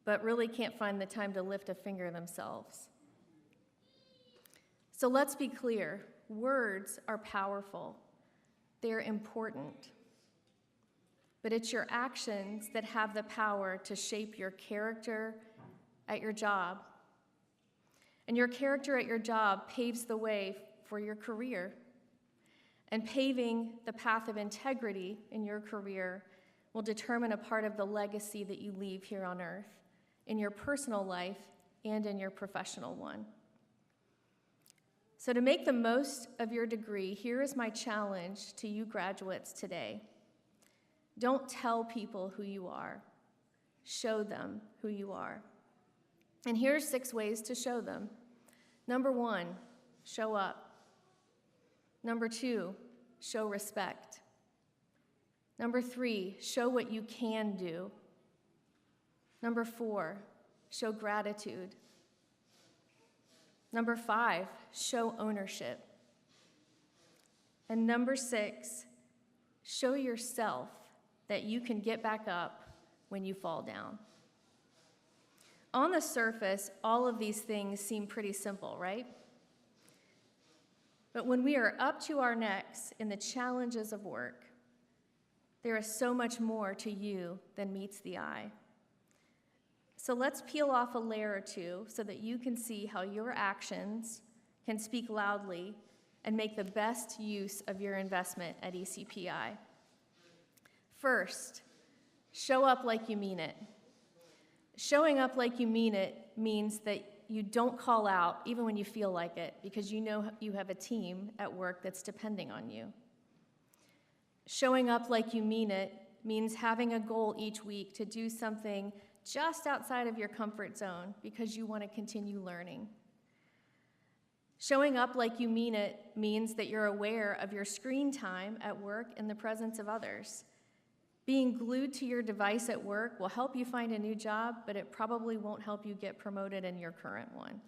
but really can't find the time to lift a finger themselves. So let's be clear, words are powerful. They're important. But it's your actions that have the power to shape your character at your job. And your character at your job paves the way for your career. And paving the path of integrity in your career will determine a part of the legacy that you leave here on earth, in your personal life and in your professional one. So to make the most of your degree, here is my challenge to you graduates today. Don't tell people who you are. Show them who you are. And here's 6 ways to show them. Number 1, show up. Number 2, show respect. Number 3, show what you can do. Number 4, show gratitude. Number 5, show ownership. And number 6, show yourself that you can get back up when you fall down. On the surface, all of these things seem pretty simple, right? But when we are up to our necks in the challenges of work, there is so much more to you than meets the eye. So let's peel off a layer or two so that you can see how your actions can speak loudly and make the best use of your investment at ECPI. First, show up like you mean it. Showing up like you mean it means that you don't call out even when you feel like it, because you know you have a team at work that's depending on you. Showing up like you mean it means having a goal each week to do something just outside of your comfort zone because you want to continue learning. Showing up like you mean it means that you're aware of your screen time at work in the presence of others. Being glued to your device at work will help you find a new job, but it probably won't help you get promoted in your current one.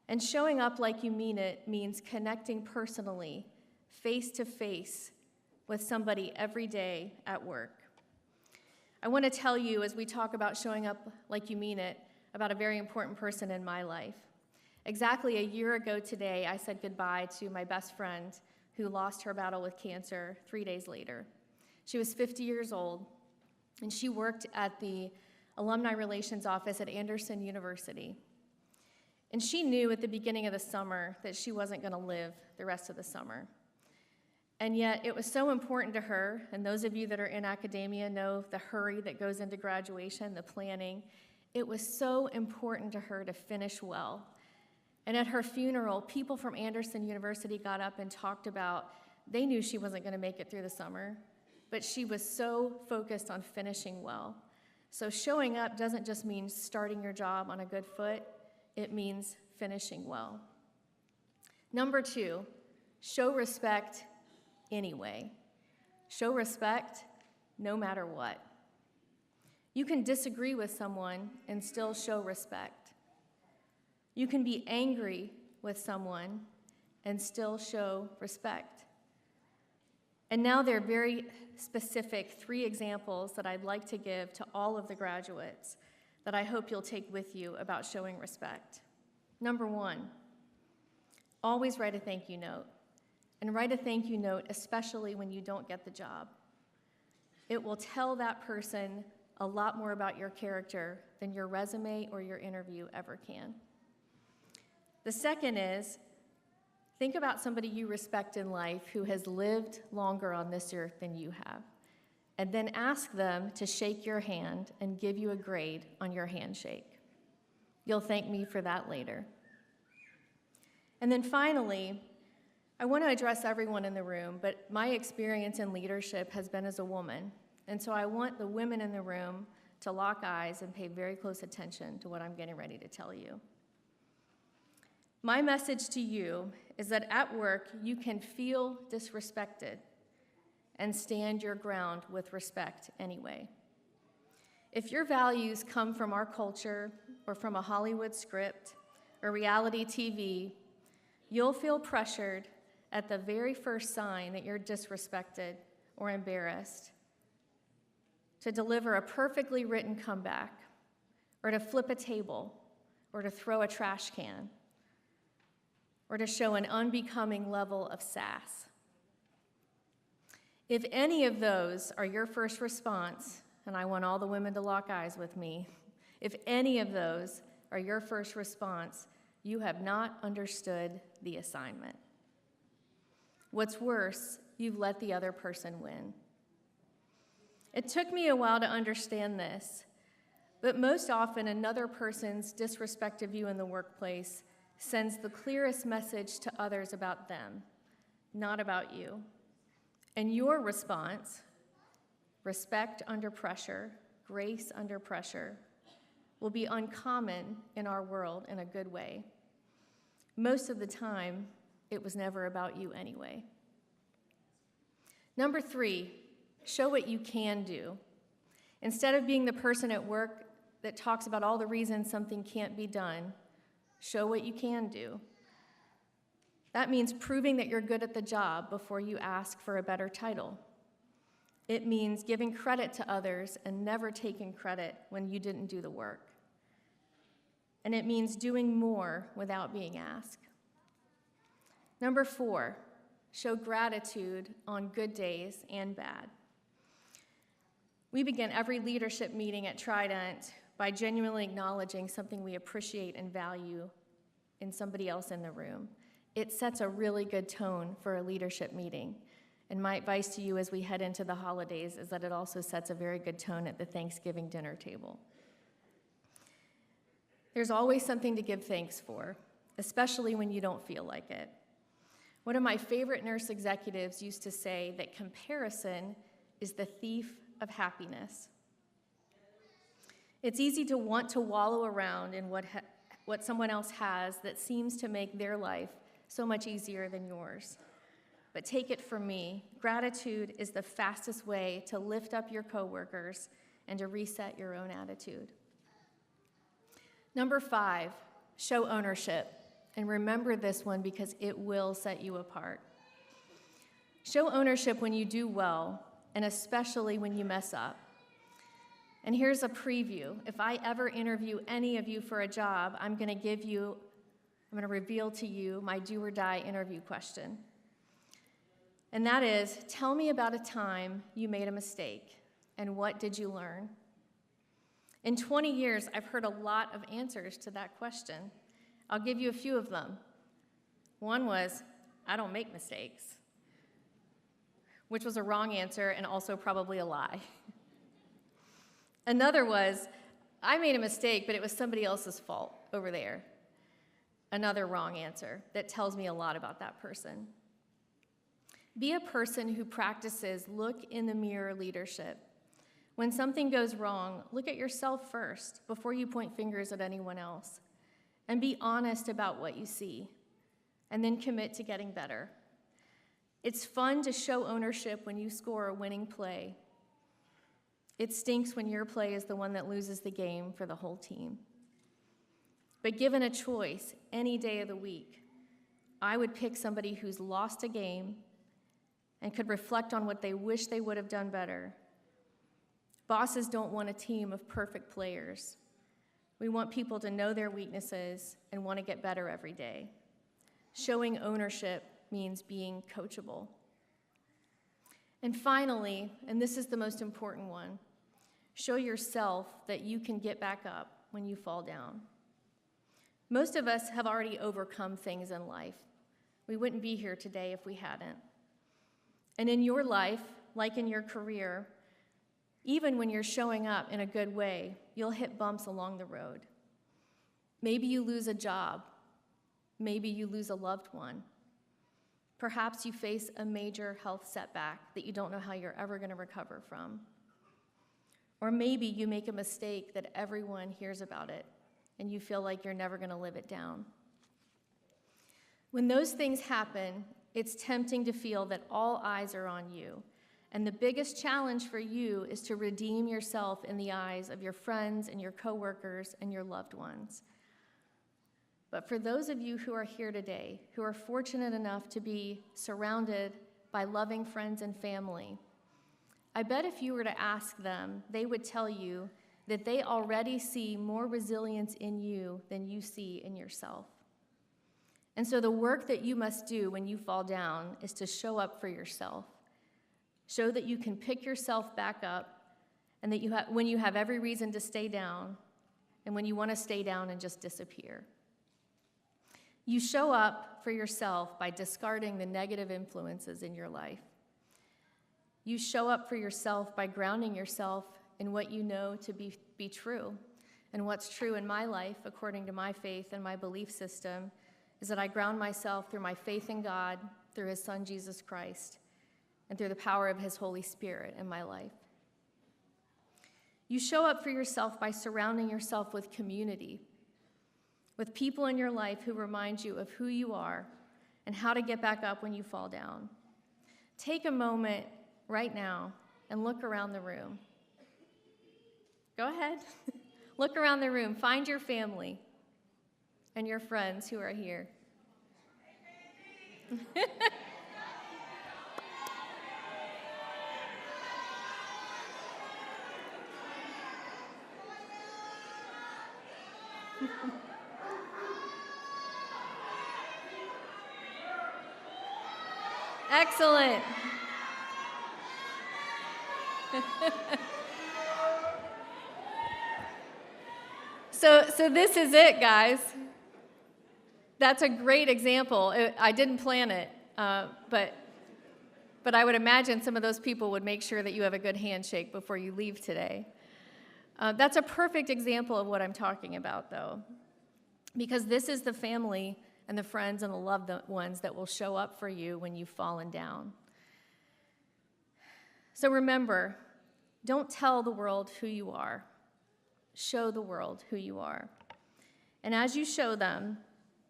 And showing up like you mean it means connecting personally, face to face, with somebody every day at work. I want to tell you, as we talk about showing up like you mean it, about a very important person in my life. Exactly a year ago today, I said goodbye to my best friend who lost her battle with cancer 3 days later. She was 50 years old, and she worked at the Alumni Relations Office at Anderson University. And she knew at the beginning of the summer that she wasn't going to live the rest of the summer. And yet, it was so important to her, and those of you that are in academia know the hurry that goes into graduation, the planning. It was so important to her to finish well. And at her funeral, people from Anderson University got up and talked about, they knew she wasn't going to make it through the summer, but she was so focused on finishing well. So showing up doesn't just mean starting your job on a good foot, it means finishing well. Number 2, show respect anyway. Show respect no matter what. You can disagree with someone and still show respect. You can be angry with someone and still show respect. And now there are very specific 3 examples that I'd like to give to all of the graduates that I hope you'll take with you about showing respect. Number 1, always write a thank you note. And write a thank you note, especially when you don't get the job. It will tell that person a lot more about your character than your resume or your interview ever can. The second is, think about somebody you respect in life who has lived longer on this earth than you have, and then ask them to shake your hand and give you a grade on your handshake. You'll thank me for that later. And then finally, I want to address everyone in the room, but my experience in leadership has been as a woman, and so I want the women in the room to lock eyes and pay very close attention to what I'm getting ready to tell you. My message to you is that at work, you can feel disrespected and stand your ground with respect anyway. If your values come from our culture or from a Hollywood script or reality TV, you'll feel pressured at the very first sign that you're disrespected or embarrassed to deliver a perfectly written comeback, or to flip a table, or to throw a trash can, or to show an unbecoming level of sass. If any of those are your first response, and I want all the women to lock eyes with me, if any of those are your first response, you have not understood the assignment. What's worse, you've let the other person win. It took me a while to understand this, but most often another person's disrespect of you in the workplace sends the clearest message to others about them, not about you. And your response, respect under pressure, grace under pressure, will be uncommon in our world in a good way. Most of the time, it was never about you anyway. Number 3, show what you can do. Instead of being the person at work that talks about all the reasons something can't be done, show what you can do. That means proving that you're good at the job before you ask for a better title. It means giving credit to others and never taking credit when you didn't do the work. And it means doing more without being asked. Number 4, show gratitude on good days and bad. We begin every leadership meeting at Trident by genuinely acknowledging something we appreciate and value in somebody else in the room. It sets a really good tone for a leadership meeting. And my advice to you as we head into the holidays is that it also sets a very good tone at the Thanksgiving dinner table. There's always something to give thanks for, especially when you don't feel like it. One of my favorite nurse executives used to say that comparison is the thief of happiness. It's easy to want to wallow around in what someone else has that seems to make their life so much easier than yours. But take it from me, gratitude is the fastest way to lift up your coworkers and to reset your own attitude. Number 5, show ownership. And remember this one because it will set you apart. Show ownership when you do well, and especially when you mess up. And here's a preview. If I ever interview any of you for a job, I'm going to reveal to you my do or die interview question. And that is, tell me about a time you made a mistake, and what did you learn? In 20 years, I've heard a lot of answers to that question. I'll give you a few of them. One was, I don't make mistakes, which was a wrong answer and also probably a lie. Another was, I made a mistake, but it was somebody else's fault over there. Another wrong answer that tells me a lot about that person. Be a person who practices look in the mirror leadership. When something goes wrong, look at yourself first before you point fingers at anyone else. And be honest about what you see, and then commit to getting better. It's fun to show ownership when you score a winning play. It stinks when your play is the one that loses the game for the whole team. But given a choice any day of the week, I would pick somebody who's lost a game and could reflect on what they wish they would have done better. Bosses don't want a team of perfect players. We want people to know their weaknesses and want to get better every day. Showing ownership means being coachable. And finally, and this is the most important one, show yourself that you can get back up when you fall down. Most of us have already overcome things in life. We wouldn't be here today if we hadn't. And in your life, like in your career, even when you're showing up in a good way, you'll hit bumps along the road. Maybe you lose a job. Maybe you lose a loved one. Perhaps you face a major health setback that you don't know how you're ever going to recover from. Or maybe you make a mistake that everyone hears about it, and you feel like you're never going to live it down. When those things happen, it's tempting to feel that all eyes are on you. And the biggest challenge for you is to redeem yourself in the eyes of your friends and your coworkers and your loved ones. But for those of you who are here today, who are fortunate enough to be surrounded by loving friends and family, I bet if you were to ask them, they would tell you that they already see more resilience in you than you see in yourself. And so the work that you must do when you fall down is to show up for yourself. Show that you can pick yourself back up, and that when you have every reason to stay down, and when you want to stay down and just disappear. You show up for yourself by discarding the negative influences in your life. You show up for yourself by grounding yourself in what you know to be true. And what's true in my life, according to my faith and my belief system, is that I ground myself through my faith in God, through his Son, Jesus Christ, and through the power of his Holy Spirit in my life. You show up for yourself by surrounding yourself with community, with people in your life who remind you of who you are and how to get back up when you fall down. Take a moment right now and look around the room. Go ahead. Look around the room. Find your family and your friends who are here. Excellent. So this is it, guys. That's a great example. I didn't plan it, but I would imagine some of those people would make sure that you have a good handshake before you leave today. That's a perfect example of what I'm talking about, though, because this is the family and the friends and the loved ones that will show up for you when you've fallen down. So remember, don't tell the world who you are. Show the world who you are. And as you show them,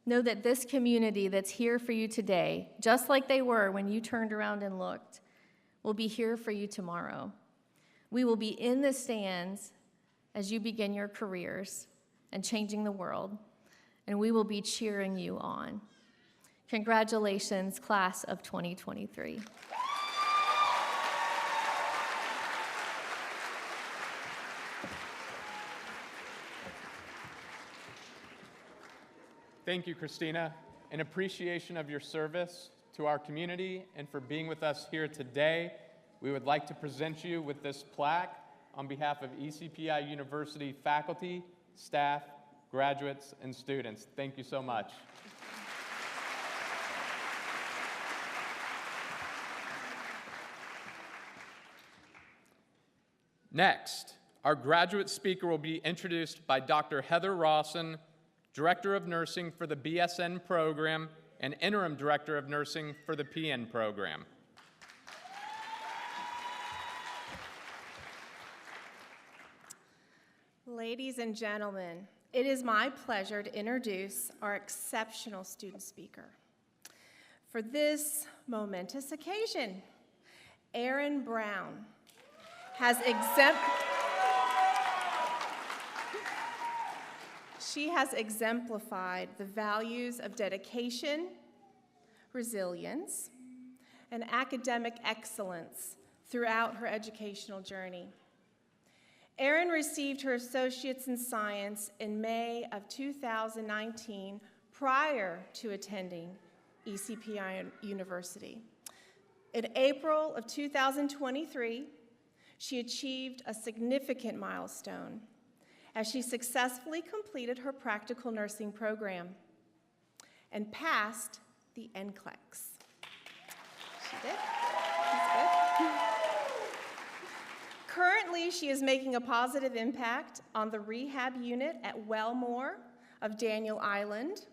know that this community that's here for you today, just like they were when you turned around and looked, will be here for you tomorrow. We will be in the stands as you begin your careers and changing the world, and we will be cheering you on. Congratulations, class of 2023. Thank you, Christina. In appreciation of your service to our community and for being with us here today, we would like to present you with this plaque on behalf of ECPI University faculty, staff, graduates, and students. Thank you so much. Next, our graduate speaker will be introduced by Dr. Heather Rawson, Director of Nursing for the BSN program and Interim Director of Nursing for the PN program. Ladies and gentlemen, it is my pleasure to introduce our exceptional student speaker. For this momentous occasion, Erin Brown has exemplified the values of dedication, resilience, and academic excellence throughout her educational journey. Erin received her Associates in Science in May of 2019 prior to attending ECPI University. In April of 2023, she achieved a significant milestone as she successfully completed her practical nursing program and passed the NCLEX. She did. That's good. Currently, she is making a positive impact on the rehab unit at Wellmore of Daniel Island,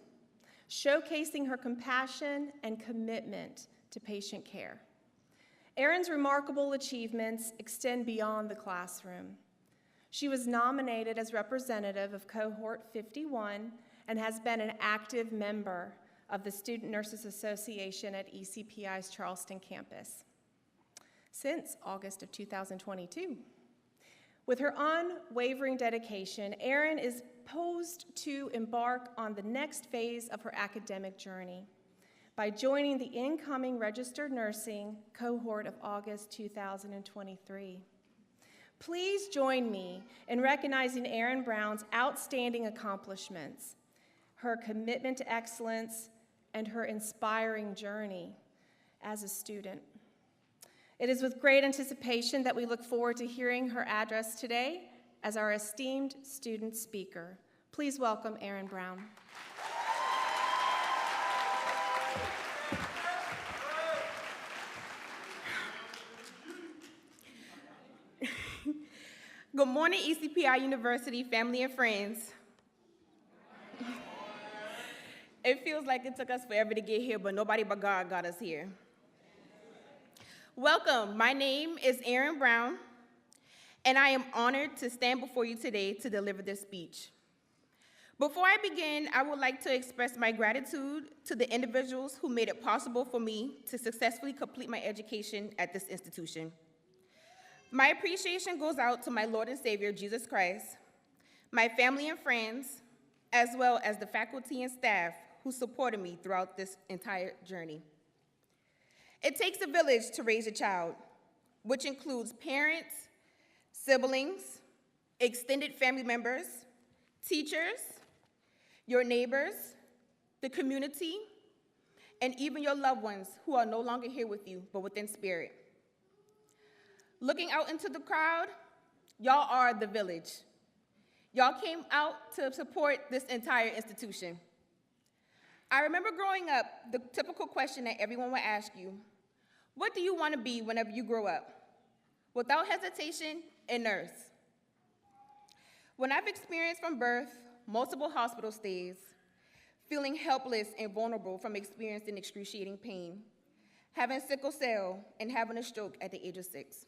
showcasing her compassion and commitment to patient care. Erin's remarkable achievements extend beyond the classroom. She was nominated as representative of Cohort 51 and has been an active member of the Student Nurses Association at ECPI's Charleston campus since August of 2022. With her unwavering dedication, Erin is poised to embark on the next phase of her academic journey, by joining the incoming registered nursing cohort of August 2023. Please join me in recognizing Erin Brown's outstanding accomplishments, her commitment to excellence, and her inspiring journey as a student. It is with great anticipation that we look forward to hearing her address today as our esteemed student speaker. Please welcome Erin Brown. Good morning, ECPI University family and friends. It feels like it took us forever to get here, but nobody but God got us here. Welcome, my name is Erin Brown, and I am honored to stand before you today to deliver this speech. Before I begin, I would like to express my gratitude to the individuals who made it possible for me to successfully complete my education at this institution. My appreciation goes out to my Lord and Savior, Jesus Christ, my family and friends, as well as the faculty and staff who supported me throughout this entire journey. It takes a village to raise a child, which includes parents, siblings, extended family members, teachers, your neighbors, the community, and even your loved ones who are no longer here with you, but within spirit. Looking out into the crowd, y'all are the village. Y'all came out to support this entire institution. I remember growing up, the typical question that everyone would ask you, what do you want to be whenever you grow up? Without hesitation, a nurse. When I've experienced from birth multiple hospital stays, feeling helpless and vulnerable from experiencing excruciating pain, having sickle cell, and having a stroke at the age of 6.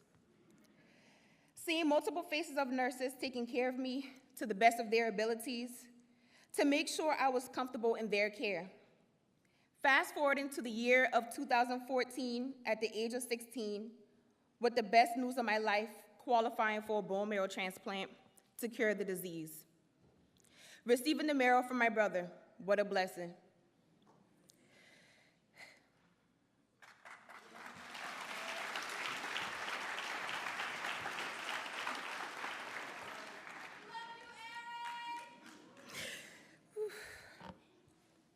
Seeing multiple faces of nurses taking care of me to the best of their abilities to make sure I was comfortable in their care. Fast forwarding to the year of 2014 at the age of 16, with the best news of my life, qualifying for a bone marrow transplant to cure the disease. Receiving the marrow from my brother, what a blessing.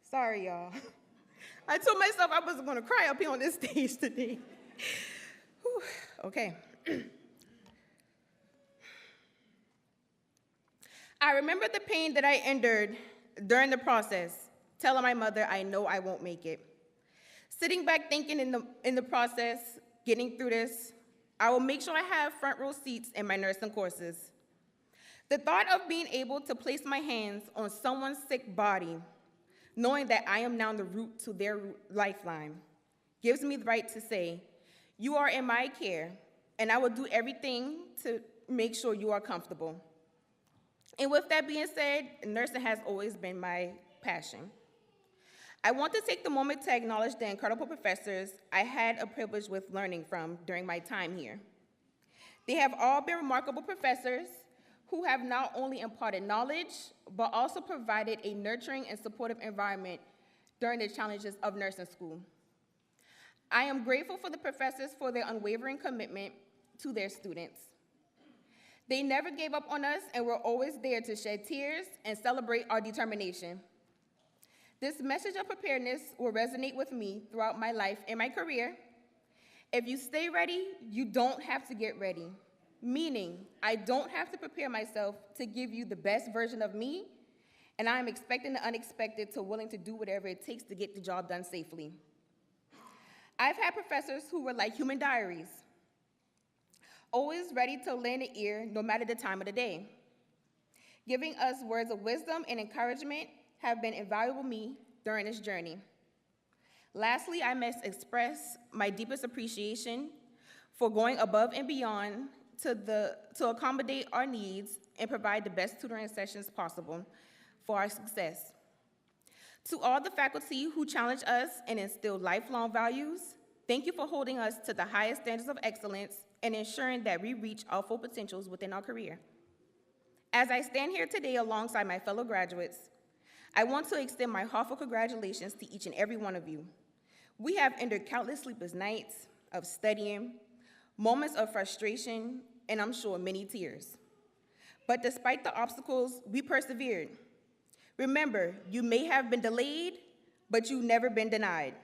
Sorry, y'all. I told myself I wasn't going to cry up here on this stage today. Whew. Okay. I remember the pain that I endured during the process, telling my mother I know I won't make it. Sitting back thinking in the process, getting through this, I will make sure I have front row seats in my nursing courses. The thought of being able to place my hands on someone's sick body, knowing that I am now the root to their lifeline, gives me the right to say, you are in my care, and I will do everything to make sure you are comfortable. And with that being said, nursing has always been my passion. I want to take the moment to acknowledge the incredible professors I had a privilege with learning from during my time here. They have all been remarkable professors who have not only imparted knowledge, but also provided a nurturing and supportive environment during the challenges of nursing school. I am grateful for the professors for their unwavering commitment to their students. They never gave up on us and were always there to shed tears and celebrate our determination. This message of preparedness will resonate with me throughout my life and my career. If you stay ready, you don't have to get ready. Meaning, I don't have to prepare myself to give you the best version of me, and I am expecting the unexpected to willing to do whatever it takes to get the job done safely. I've had professors who were like human diaries, always ready to lend an ear no matter the time of the day. Giving us words of wisdom and encouragement have been invaluable to me during this journey. Lastly, I must express my deepest appreciation for going above and beyond to accommodate our needs and provide the best tutoring sessions possible for our success. To all the faculty who challenge us and instill lifelong values, thank you for holding us to the highest standards of excellence and ensuring that we reach our full potentials within our career. As I stand here today alongside my fellow graduates, I want to extend my heartfelt congratulations to each and every one of you. We have endured countless sleepless nights of studying, moments of frustration, and I'm sure many tears. But despite the obstacles, we persevered. Remember, you may have been delayed, but you've never been denied.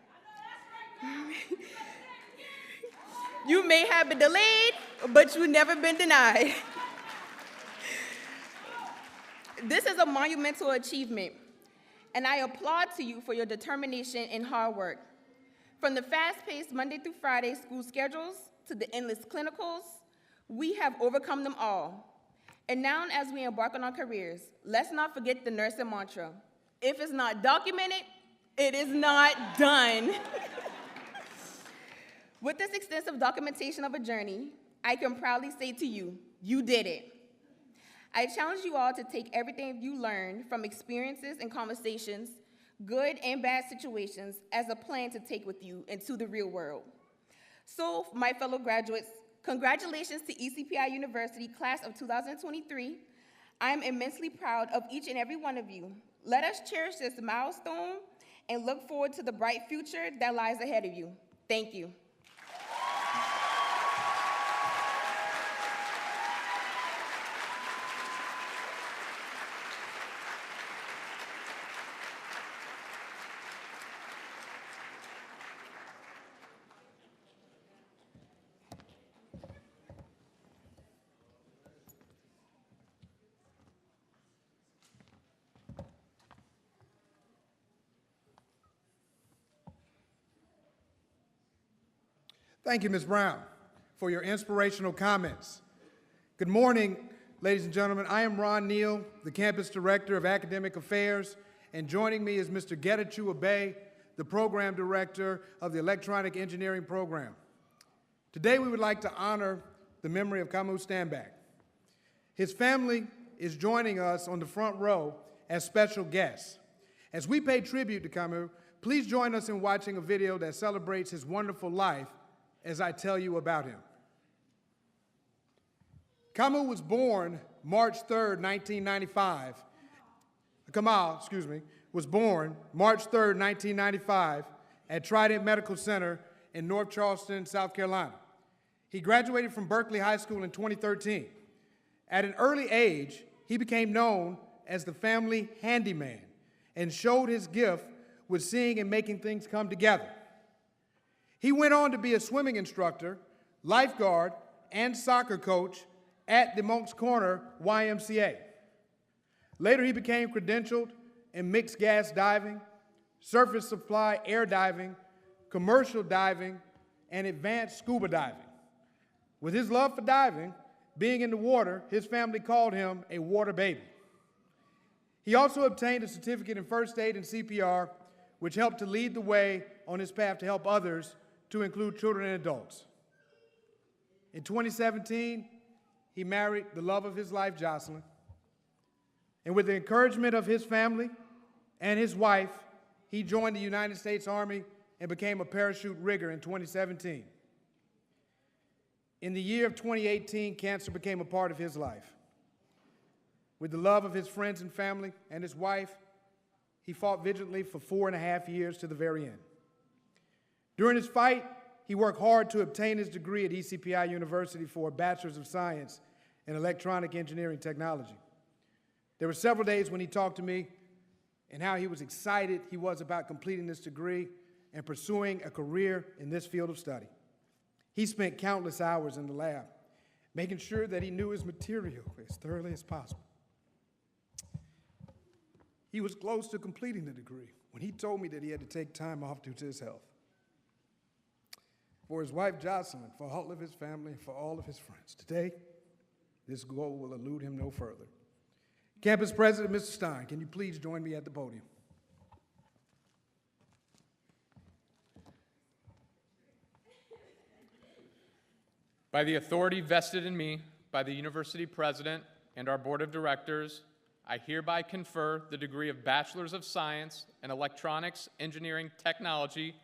You may have been delayed, but you've never been denied. This is a monumental achievement, and I applaud to you for your determination and hard work. From the fast-paced Monday through Friday school schedules to the endless clinicals, we have overcome them all. And now, as we embark on our careers, let's not forget the nursing mantra. If it's not documented, it is not done. With this extensive documentation of a journey, I can proudly say to you, you did it. I challenge you all to take everything you learned from experiences and conversations, good and bad situations, as a plan to take with you into the real world. So, my fellow graduates, congratulations to ECPI University Class of 2023. I am immensely proud of each and every one of you. Let us cherish this milestone and look forward to the bright future that lies ahead of you. Thank you. Thank you, Ms. Brown, for your inspirational comments. Good morning, ladies and gentlemen. I am Ron Neal, the Campus Director of Academic Affairs, and joining me is Mr. Getachew Abe, the Program Director of the Electronic Engineering Program. Today, we would like to honor the memory of Camus Stanback. His family is joining us on the front row as special guests. As we pay tribute to Camus, please join us in watching a video that celebrates his wonderful life as I tell you about him. Camus was born March 3rd, 1995. Kamal, was born March 3rd, 1995 at Trident Medical Center in North Charleston, South Carolina. He graduated from Berkeley High School in 2013. At an early age, he became known as the family handyman and showed his gift with seeing and making things come together. He went on to be a swimming instructor, lifeguard, and soccer coach at the Moncks Corner YMCA. Later, he became credentialed in mixed gas diving, surface supply air diving, commercial diving, and advanced scuba diving. With his love for diving, being in the water, his family called him a water baby. He also obtained a certificate in first aid and CPR, which helped to lead the way on his path to help others, to include children and adults. In 2017, he married the love of his life, Jocelyn. And with the encouragement of his family and his wife, he joined the United States Army and became a parachute rigger in 2017. In the year of 2018, cancer became a part of his life. With the love of his friends and family and his wife, he fought vigilantly for 4.5 years to the very end. During his fight, he worked hard to obtain his degree at ECPI University for a Bachelor's of Science in Electronic Engineering Technology. There were several days when he talked to me and how he was excited he was about completing this degree and pursuing a career in this field of study. He spent countless hours in the lab, making sure that he knew his material as thoroughly as possible. He was close to completing the degree when he told me that he had to take time off due to his health. For his wife, Jocelyn, for all of his family, and for all of his friends. Today, this goal will elude him no further. Campus President, Mr. Stein, can you please join me at the podium? By the authority vested in me by the University President and our Board of Directors, I hereby confer the degree of Bachelor's of Science in Electronics Engineering Technology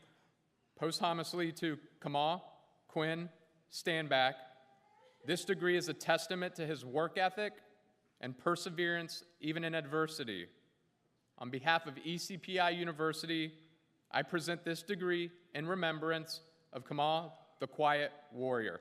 posthumously to Kamal Quinn Stanback. This degree is a testament to his work ethic and perseverance even in adversity. On behalf of ECPI University, I present this degree in remembrance of Kamal, the Quiet Warrior.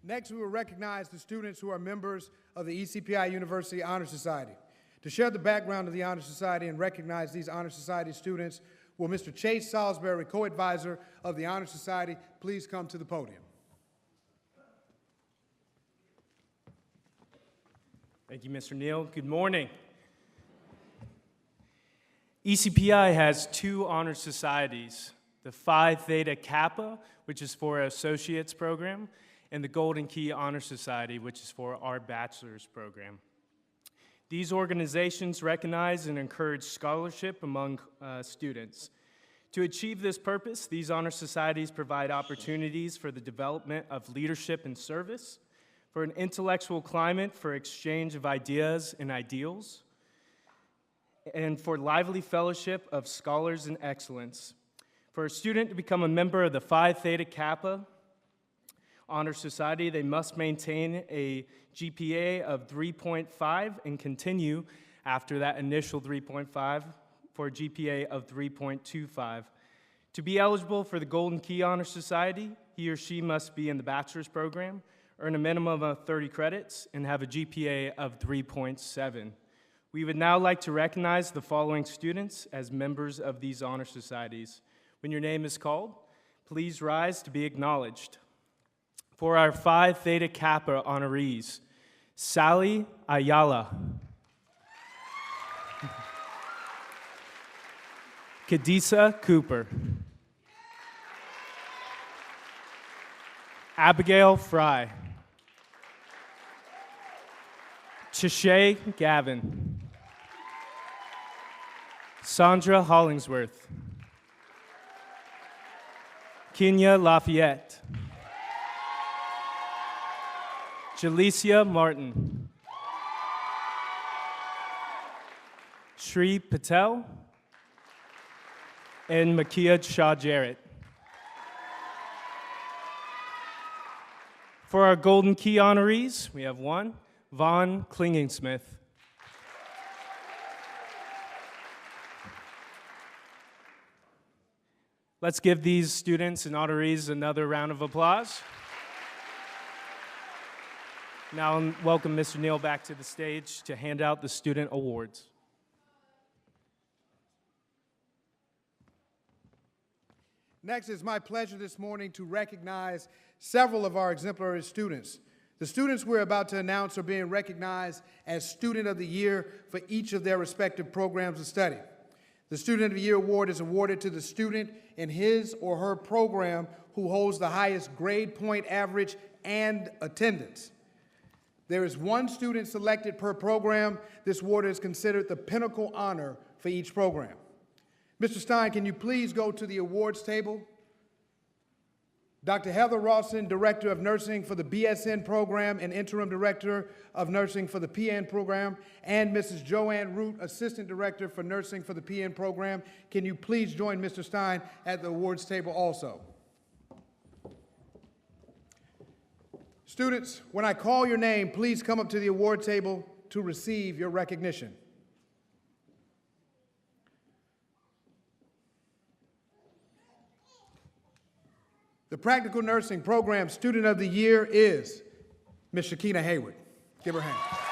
Next, we will recognize the students who are members of the ECPI University Honor Society. To share the background of the Honor Society and recognize these Honor Society students, will Mr. Chase Salisbury, co-advisor of the Honor Society, please come to the podium. Thank you, Mr. Neal. Good morning. ECPI has two honor societies, the Phi Theta Kappa, which is for our associate's program, and the Golden Key Honor Society, which is for our bachelor's program. These organizations recognize and encourage scholarship among students. To achieve this purpose, these honor societies provide opportunities for the development of leadership and service, for an intellectual climate for exchange of ideas and ideals, and for lively fellowship of scholars and excellence. For a student to become a member of the Phi Theta Kappa Honor Society, they must maintain a GPA of 3.5 and continue after that initial 3.5 for a GPA of 3.25. To be eligible for the Golden Key Honor Society, he or she must be in the bachelor's program, earn a minimum of 30 credits, and have a GPA of 3.7. We would now like to recognize the following students as members of these honor societies. When your name is called, please rise to be acknowledged. For our Phi Theta Kappa honorees, Sally Ayala, Kadisa Cooper, Abigail Fry, Chishay Gavin, Sandra Hollingsworth, Kenya Lafayette, Jalicia Martin, Shri Patel, and Makia Shah Jarrett. For our Golden Key honorees, we have one, Vaughn Klingingsmith. Let's give these students and honorees another round of applause. Now I'll welcome Mr. Neal back to the stage to hand out the student awards. Next, it's my pleasure this morning to recognize several of our exemplary students. The students we're about to announce are being recognized as Student of the Year for each of their respective programs of study. The Student of the Year award is awarded to the student in his or her program who holds the highest grade point average and attendance. There is one student selected per program. This award is considered the pinnacle honor for each program. Mr. Stein, can you please go to the awards table? Dr. Heather Rawson, Director of Nursing for the BSN program and Interim Director of Nursing for the PN program, and Mrs. Joanne Root, Assistant Director for Nursing for the PN program. Can you please join Mr. Stein at the awards table also? Students, when I call your name, please come up to the award table to receive your recognition. The Practical Nursing Program Student of the Year is Ms. Shakina Hayward. Give her a hand.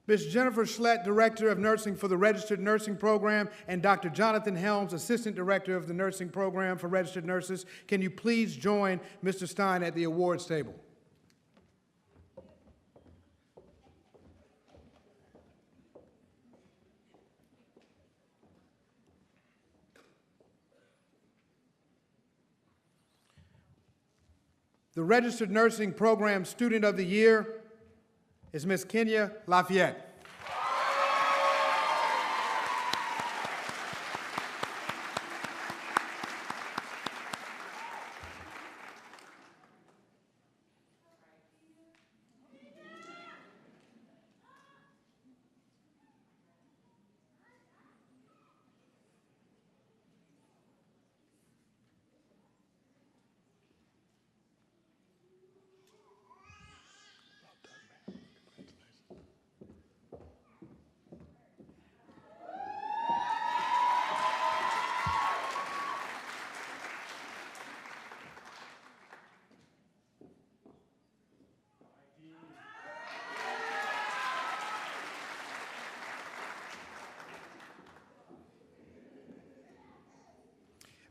Ms. Jennifer Schlett, Director of Nursing for the Registered Nursing Program, and Dr. Jonathan Helms, Assistant Director of the Nursing Program for Registered Nurses, can you please join Mr. Stein at the awards table? The Registered Nursing Program Student of the Year is Ms. Kenya Lafayette.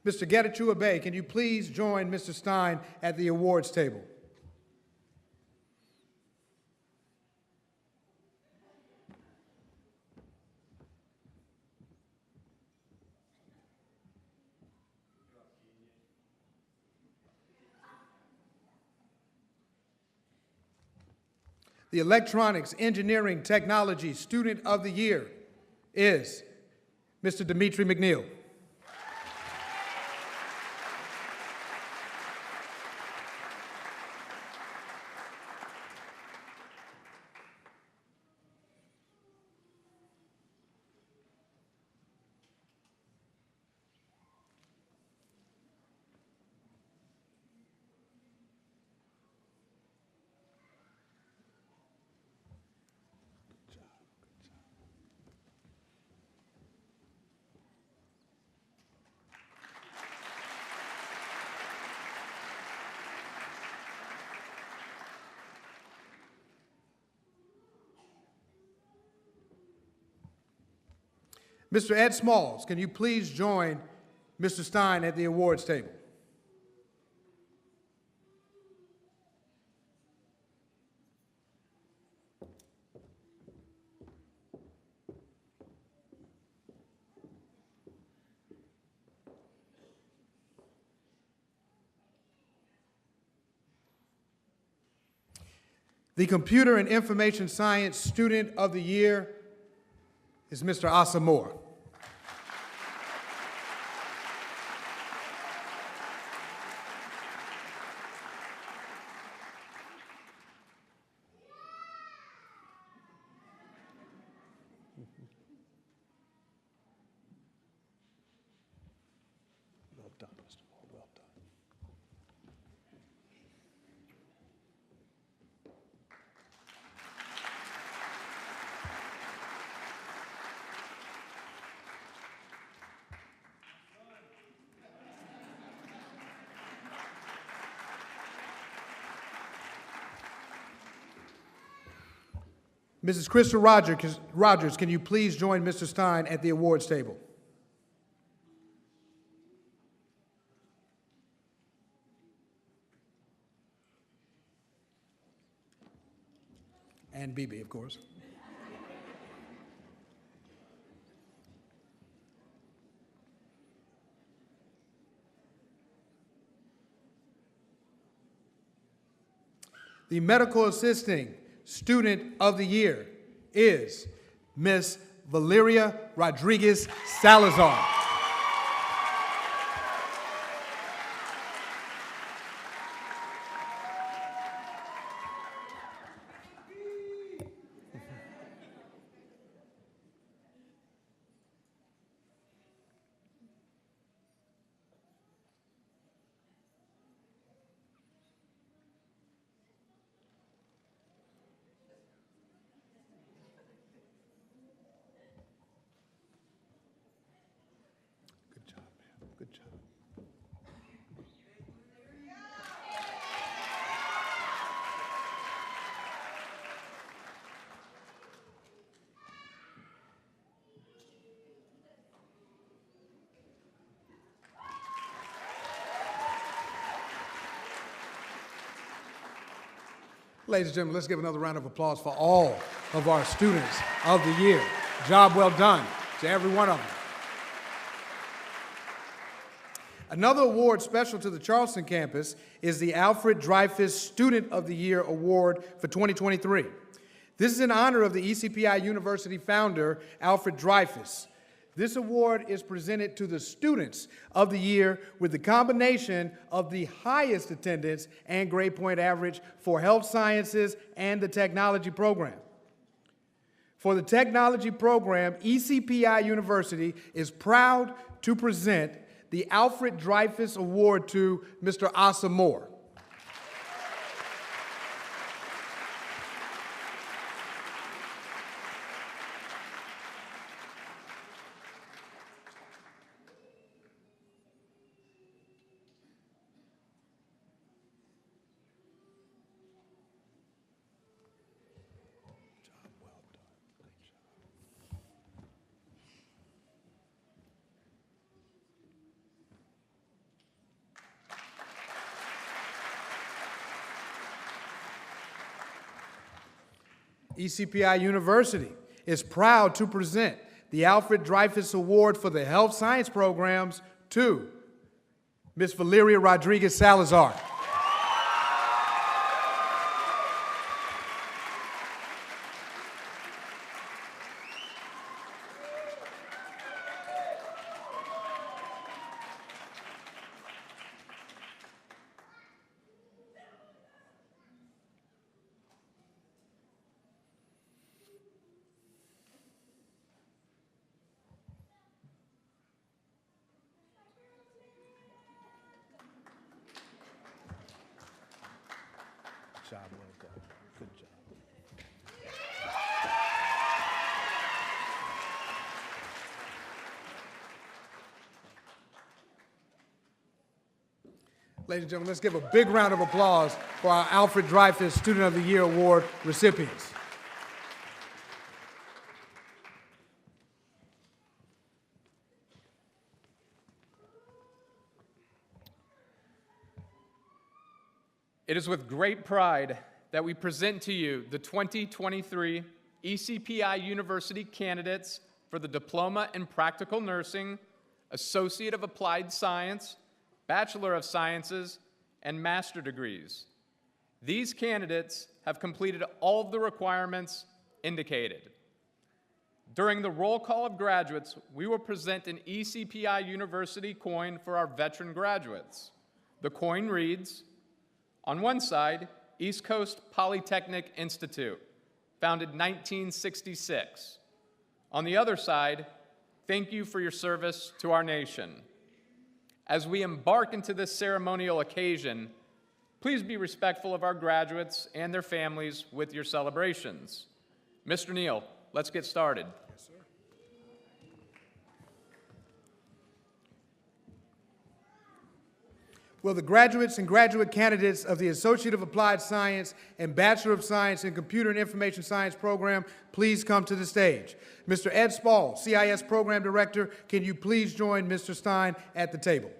Mr. Getachew Abe, can you please join Mr. Stein at the awards table? The Electronics Engineering Technology Student of the Year is Mr. Dimitri McNeil. Mr. Ed Smalls, can you please join Mr. Stein at the awards table? The Computer and Information Science Student of the Year is Mr. Asa Moore. Well done, Mr. Moore, well done. Mrs. Krista Rogers, can you please join Mr. Stein at the awards table? and BB, of course. The medical assisting student of the year is Miss Valeria Rodriguez Salazar. Good job, man. Good job. Ladies and gentlemen, let's give another round of applause for all of our students of the year. Job well done to every one of them. Another award special to the Charleston campus is the Alfred Dreyfus Student of the Year Award for 2023. This is in honor of the ECPI University founder, Alfred Dreyfus. This award is presented to the students of the year with the combination of the highest attendance and grade point average for health sciences and the technology program. For the technology program, ECPI University is proud to present the Alfred Dreyfus Award to Mr. Asa Moore. ECPI University is proud to present the Alfred Dreyfus Award for the Health Science Programs to Ms. Valeria Rodriguez Salazar. Job well done. Good job. Ladies and gentlemen, let's give a big round of applause for our Alfred Dreyfus Student of the Year Award recipients. It is with great pride that we present to you the 2023 ECPI University candidates for the Diploma in Practical Nursing, Associate of Applied Science, Bachelor of Sciences, and Master degrees. These candidates have completed all of the requirements indicated. During the roll call of graduates, we will present an ECPI University coin for our veteran graduates. The coin reads, on one side, East Coast Polytechnic Institute, founded 1966. On the other side, thank you for your service to our nation. As we embark into this ceremonial occasion, please be respectful of our graduates and their families with your celebrations. Mr. Neal, let's get started. Yes, sir. Will the graduates and graduate candidates of the Associate of Applied Science and Bachelor of Science in Computer and Information Science program please come to the stage? Mr. Ed Spall, CIS Program Director, can you please join Mr. Stein at the table?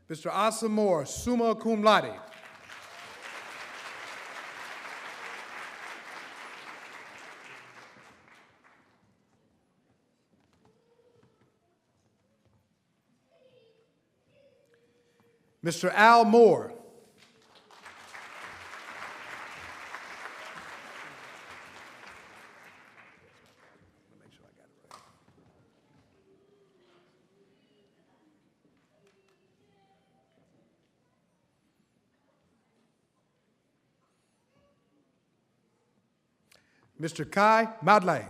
Mr. Asa Moore, summa cum laude. Mr. Al Moore. Mr. Kai Madley.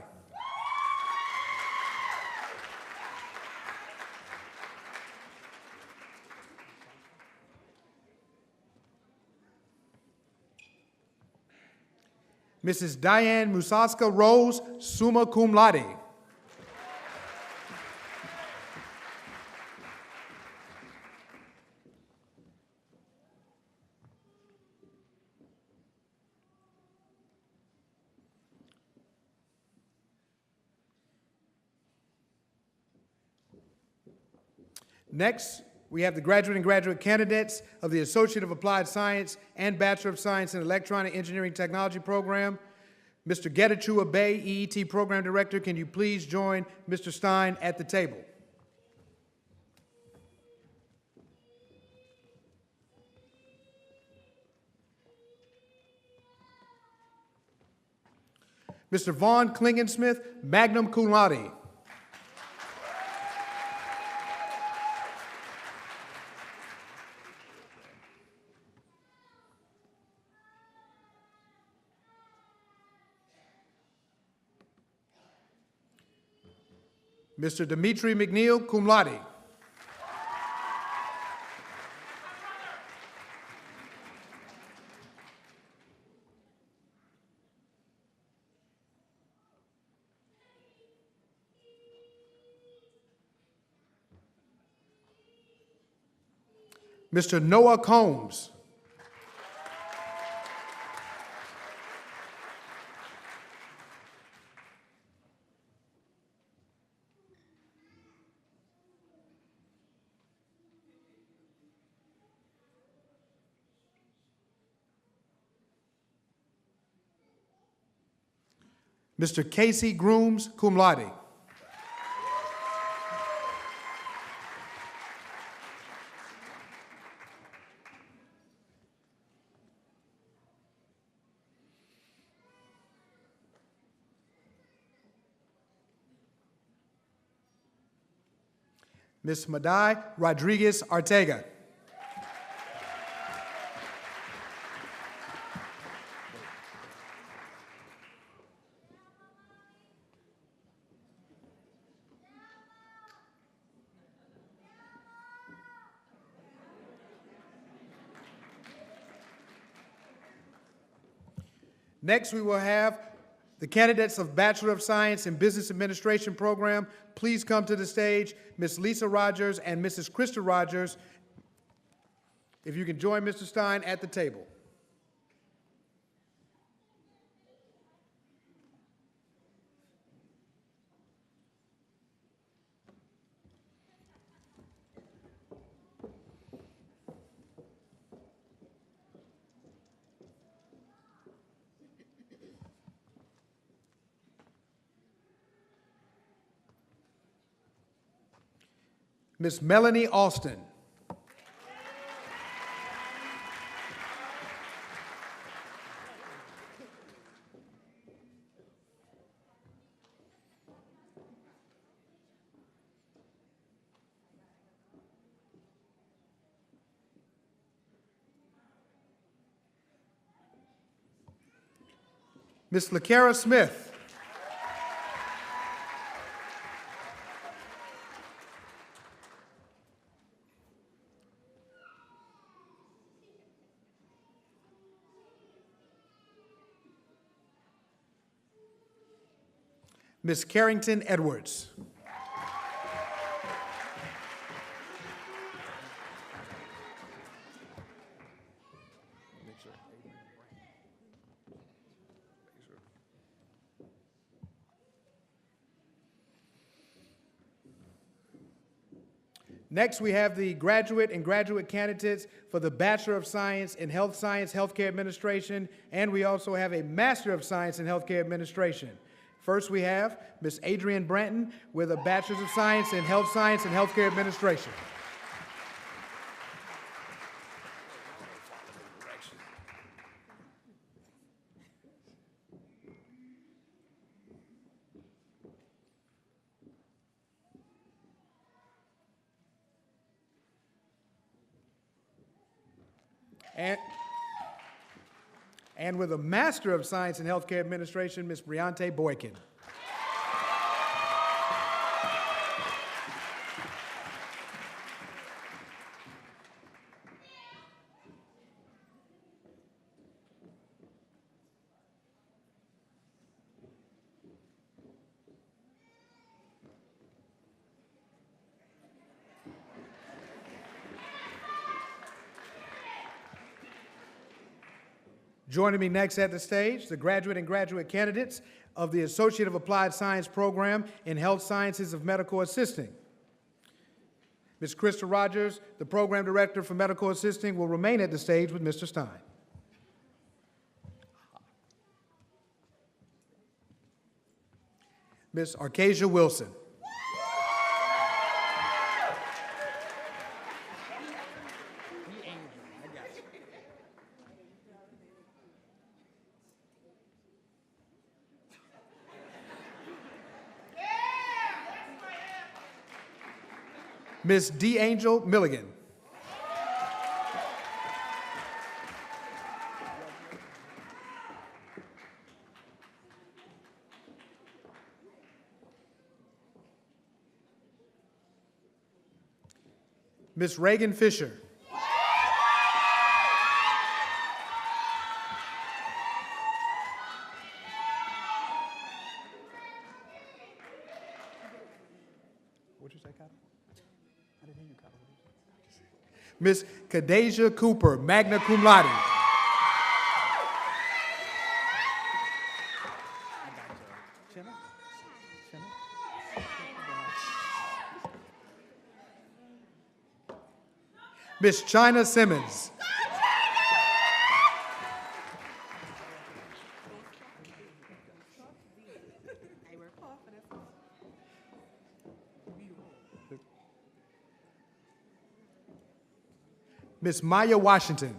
Mrs. Diane Musaska Rose, summa cum laude. Next, we have the graduate and graduate candidates of the Associate of Applied Science and Bachelor of Science in Electronic Engineering Technology program. Mr. Getachew Bay, EET Program Director, can you please join Mr. Stein at the table? Mr. Vaughn Klingensmith, magna cum laude. Mr. Dimitri McNeil, cum laude. Mr. Noah Combs. Mr. Casey Grooms, cum laude. Ms. Madai Rodriguez Arteaga. Next, we will have the candidates of Bachelor of Science in Business Administration program. Please come to the stage, Ms. Lisa Rogers and Mrs. Krista Rogers. If you can join Mr. Stein at the table. Ms. Melanie Austin. Ms. LaCara Smith. Ms. Carrington Edwards. Next, we have the graduate and graduate candidates for the Bachelor of Science in Health Science, Healthcare Administration, and we also have a Master of Science in Healthcare Administration. First, we have Ms. Adrienne Branton with a Bachelor of Science in Health Science and Healthcare Administration. And with a Master of Science in Healthcare Administration, Ms. Briante Boykin. Joining me next at the stage, the graduate and graduate candidates of the Associate of Applied Science Program in Health Sciences of Medical Assisting. Ms. Krista Rogers, the Program Director for Medical Assisting, will remain at the stage with Mr. Stein. Ms. Arcasia Wilson. Ms. D. Angel Milligan. Ms. Reagan Fisher. What'd you say, Kyle? I didn't hear you, Kyle. Ms. Kadasia Cooper, magna cum laude. Ms. China Simmons. Ms. Maya Washington.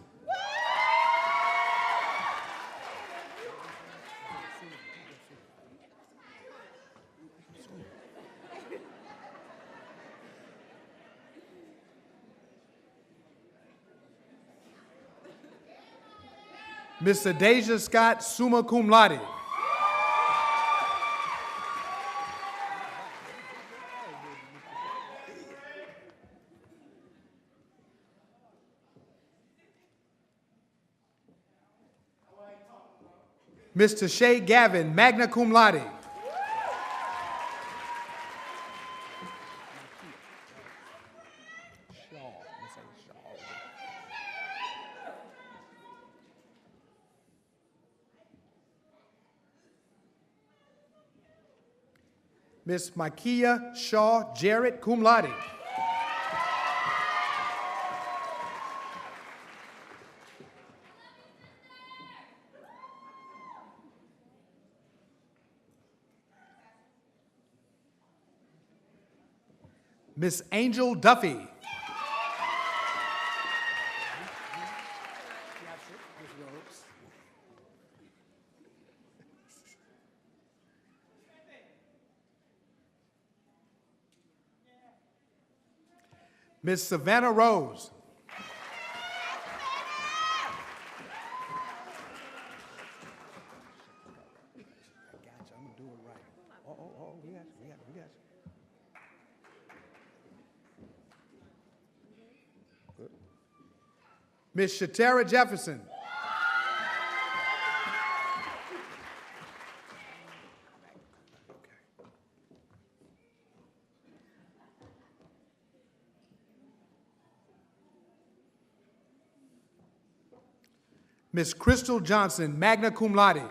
Ms. Adasia Scott, summa cum laude. Mr. Shay Gavin, magna cum laude. Ms. Makia Shaw Jarrett, cum laude. Miss Angel Duffy. Miss Savannah Rose. Miss Shatara Jefferson. Miss Crystal Johnson, magna cum laude.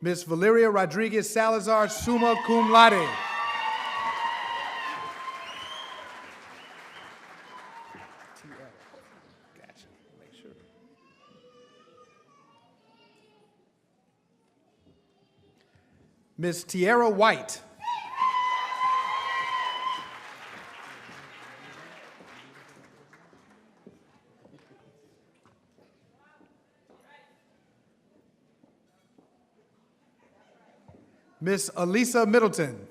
Ms. Valeria Rodriguez Salazar, summa cum laude. Ms. Tierra White. Miss Elisa Middleton.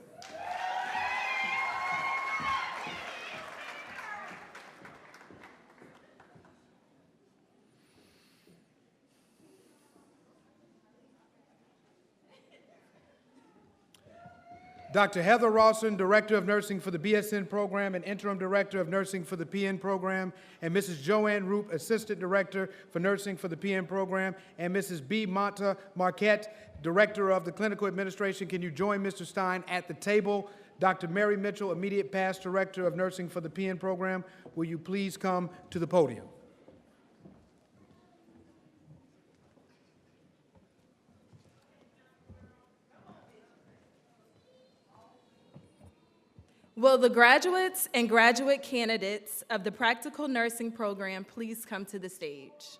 Dr. Heather Rawson, Director of Nursing for the BSN program and Interim Director of Nursing for the PN program, and Mrs. Joanne Roop, Assistant Director for Nursing for the PN program, and Mrs. B. Monta Marquette, Director of the Clinical Administration. Can you join Mr. Stein at the table? Dr. Mary Mitchell, Immediate Past Director of Nursing for the PN program, will you please come to the podium? Will the graduates and graduate candidates of the Practical Nursing Program please come to the stage?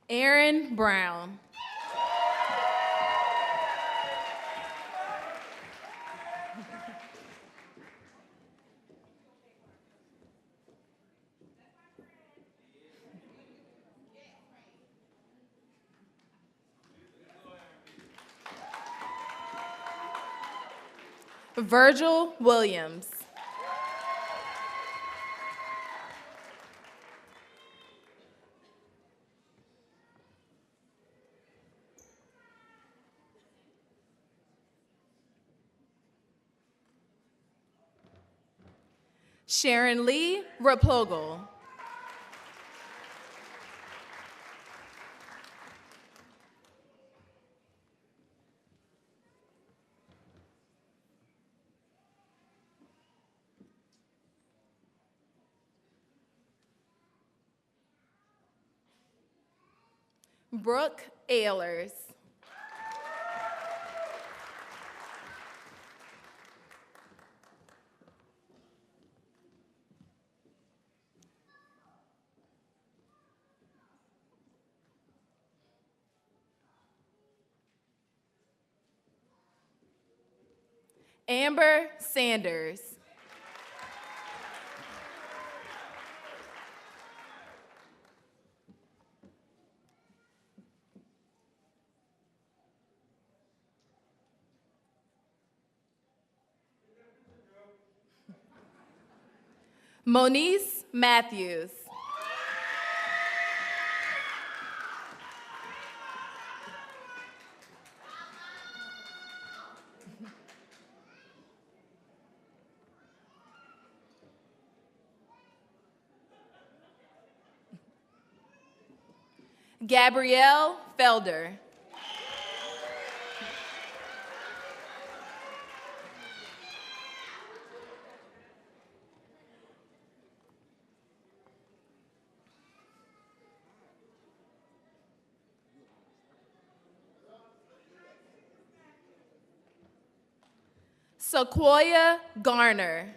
Aaron Brown. Virgil Williams. Sharon Lee Raplogle. Brooke Ehlers. Amber Sanders. Moniece Matthews. Gabrielle Felder. Sequoia Garner.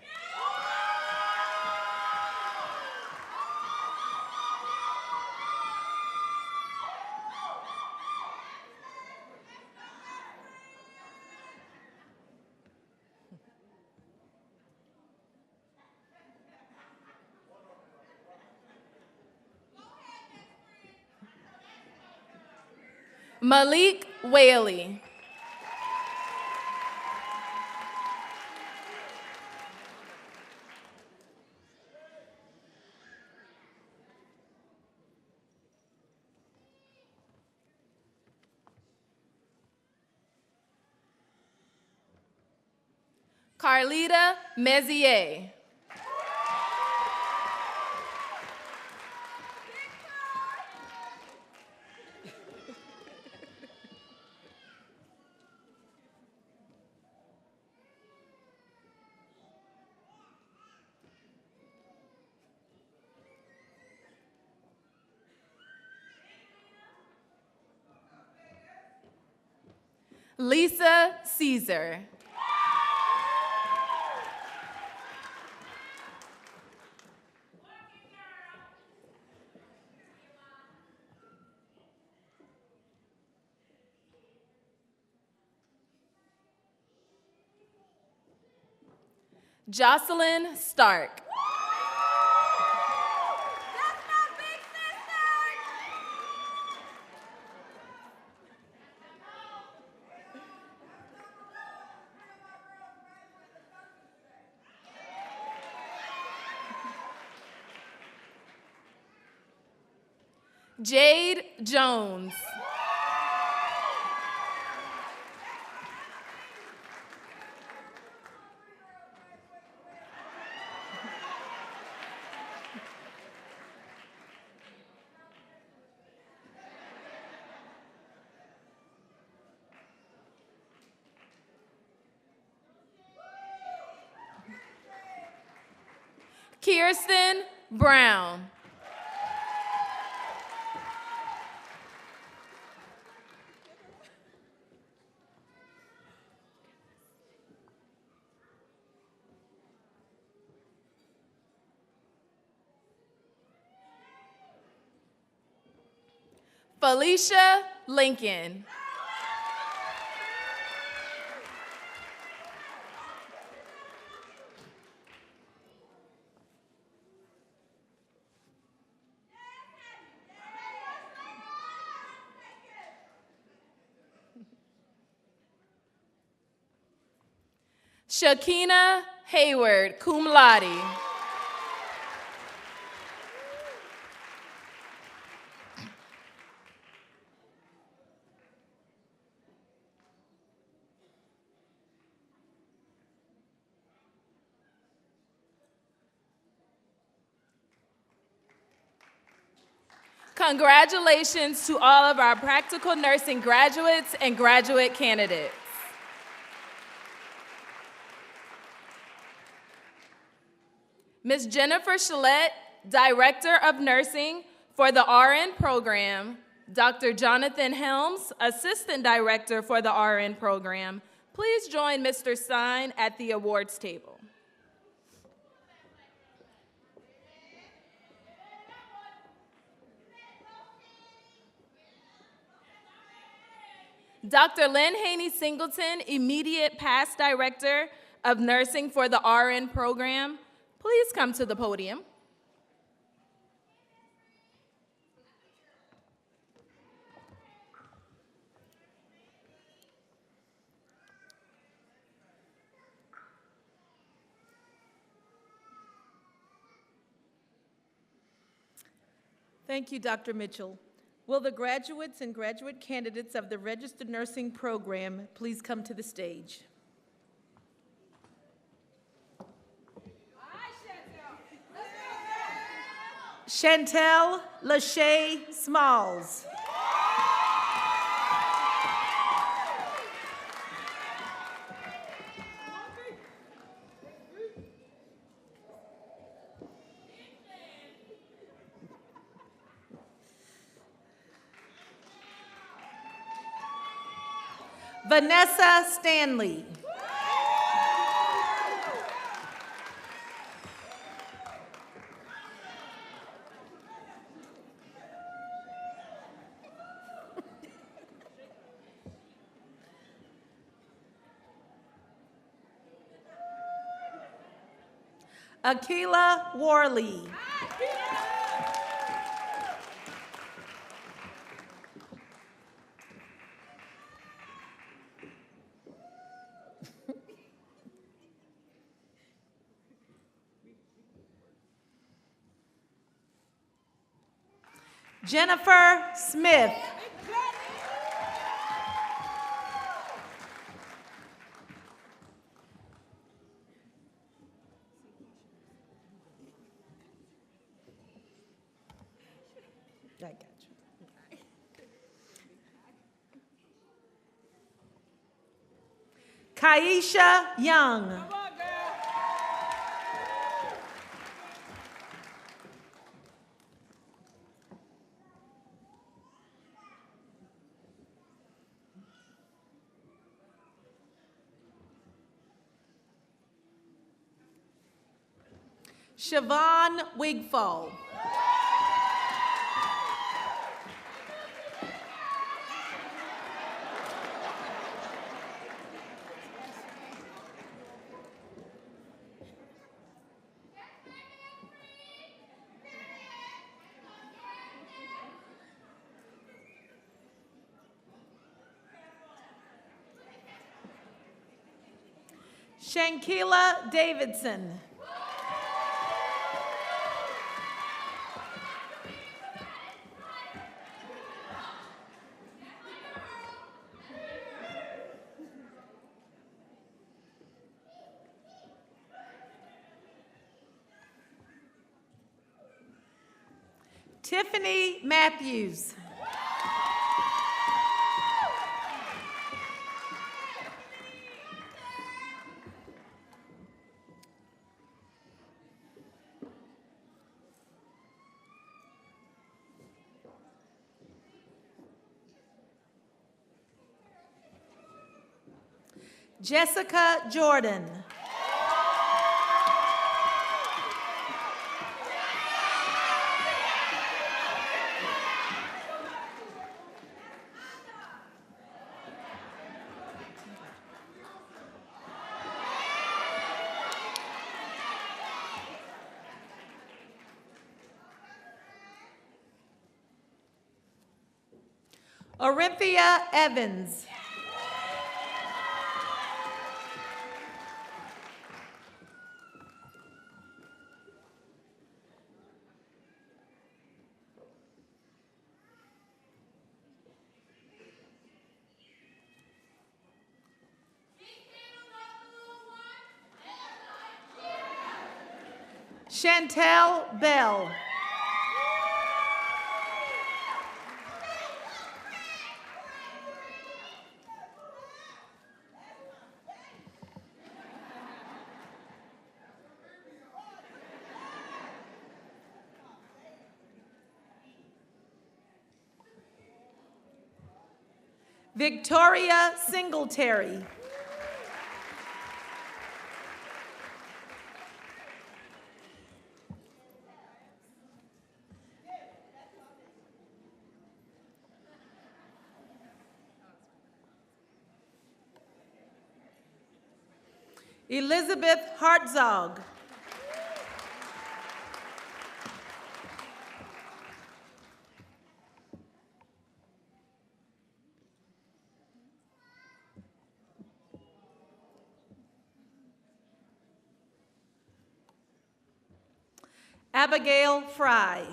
Malik Whaley. Carlita Mezier. Lisa Caesar. Jocelyn Stark. Jade Jones. Kirsten Brown. Felicia Lincoln. Shakina Hayward, cum laude. Congratulations to all of our practical nursing graduates and graduate candidates. Ms. Jennifer Shillette, Director of Nursing for the RN program, Dr. Jonathan Helms, Assistant Director for the RN program, please join Mr. Stein at the awards table. Dr. Lynn Haney Singleton, Immediate Past Director of Nursing for the RN program, please come to the podium. Thank you, Dr. Mitchell. Will the graduates and graduate candidates of the Registered Nursing Program please come to the stage? Chantel Lachey Smalls. Vanessa Stanley. Akila Worley. Jennifer Smith. I got you. Kaisha Young. Siobhan Wigfall. Shankila Davidson. Tiffany Matthews. Jessica Jordan. Orinthia Evans. Chantel Bell. Victoria Singletary. Elizabeth Hartzog. Abigail Fry.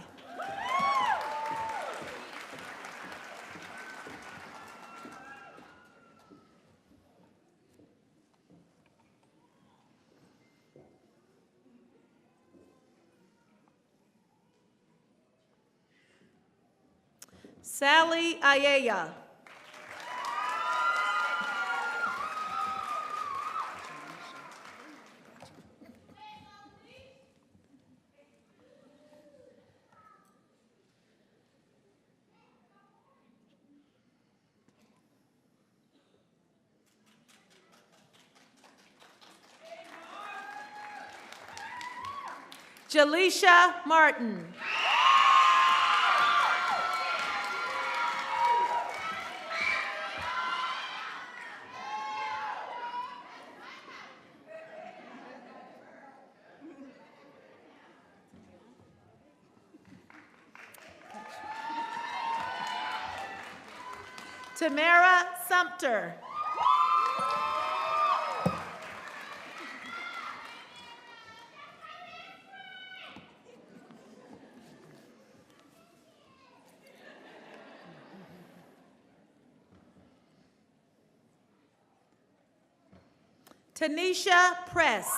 Sally Ayaya. Jaleisha Martin. Tamara Sumter. Tanisha Press.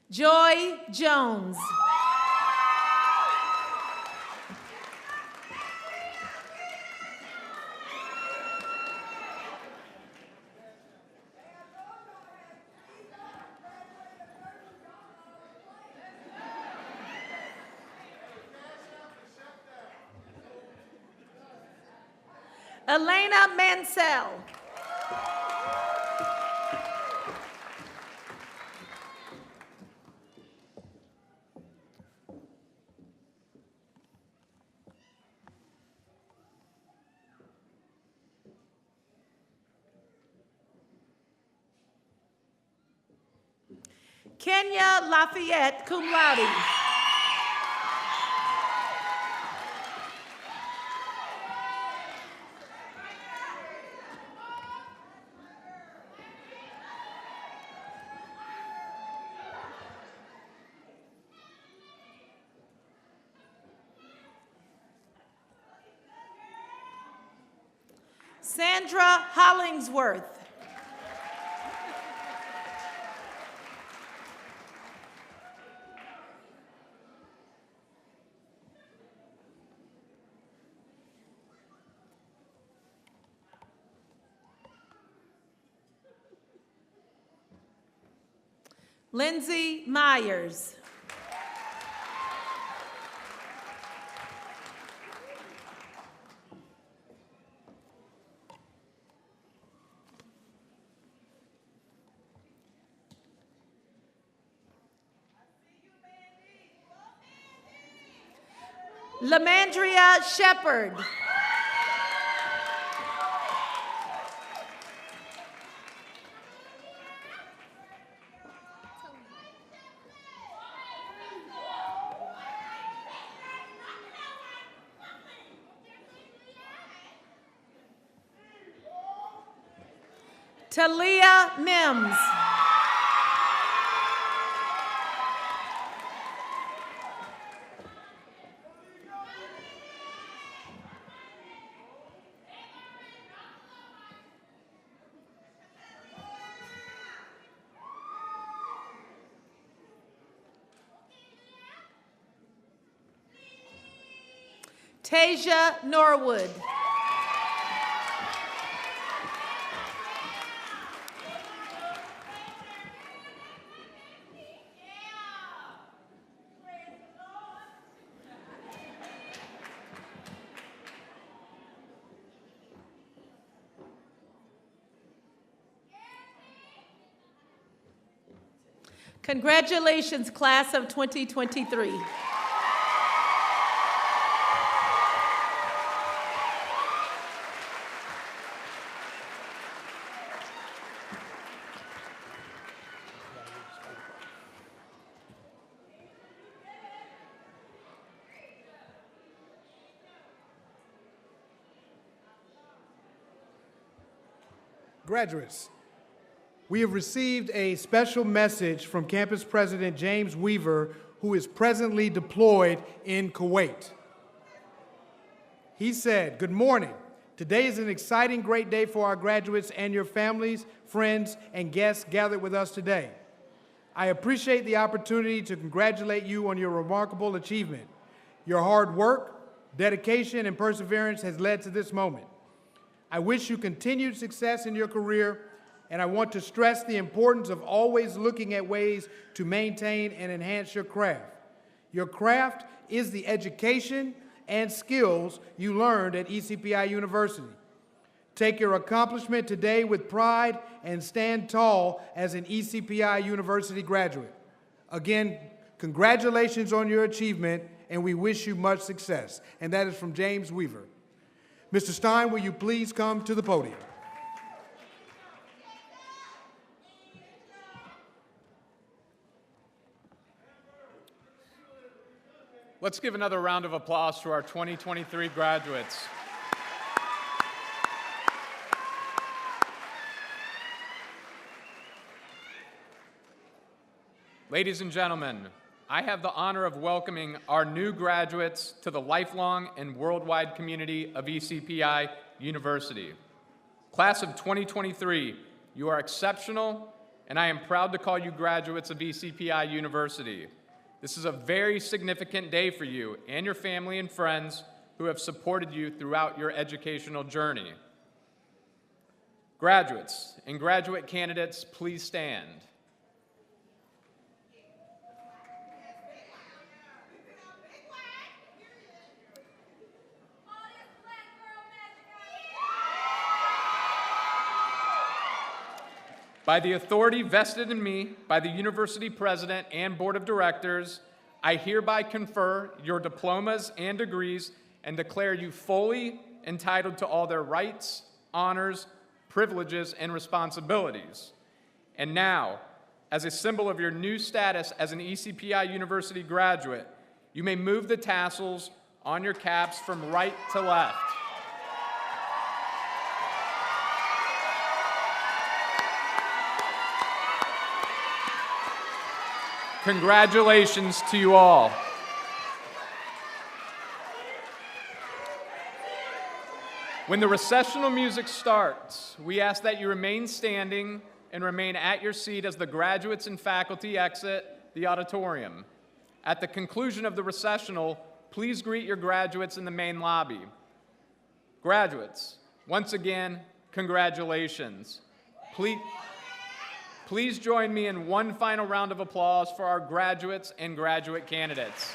Joy Jones. Elena Mansell. Kenya Lafayette, cum laude. Sandra Hollingsworth. Lindsay Myers. Lamandria Shepherd. Talia Mims. Tasia Norwood. Congratulations, class of 2023. Graduates, we have received a special message from Campus President James Weaver, who is presently deployed in Kuwait. He said, "Good morning. Today is an exciting, great day for our graduates and your families, friends, and guests gathered with us today. I appreciate the opportunity to congratulate you on your remarkable achievement. Your hard work, dedication, and perseverance has led to this moment. I wish you continued success in your career, and I want to stress the importance of always looking at ways to maintain and enhance your craft. Your craft is the education and skills you learned at ECPI University. Take your accomplishment today with pride and stand tall as an ECPI University graduate. Again, congratulations on your achievement, and we wish you much success." And that is from James Weaver. Mr. Stein, will you please come to the podium? Let's give another round of applause to our 2023 graduates. Ladies and gentlemen, I have the honor of welcoming our new graduates to the lifelong and worldwide community of ECPI University. Class of 2023, you are exceptional, and I am proud to call you graduates of ECPI University. This is a very significant day for you and your family and friends who have supported you throughout your educational journey. Graduates and graduate candidates, please stand. By the authority vested in me by the university president and board of directors, I hereby confer your diplomas and degrees and declare you fully entitled to all their rights, honors, privileges, and responsibilities. And now, as a symbol of your new status as an ECPI University graduate, you may move the tassels on your caps from right to left. Congratulations to you all. When the recessional music starts, we ask that you remain standing and remain at your seat as the graduates and faculty exit the auditorium. At the conclusion of the recessional, please greet your graduates in the main lobby. Graduates, once again, congratulations. Please join me in one final round of applause for our graduates and graduate candidates.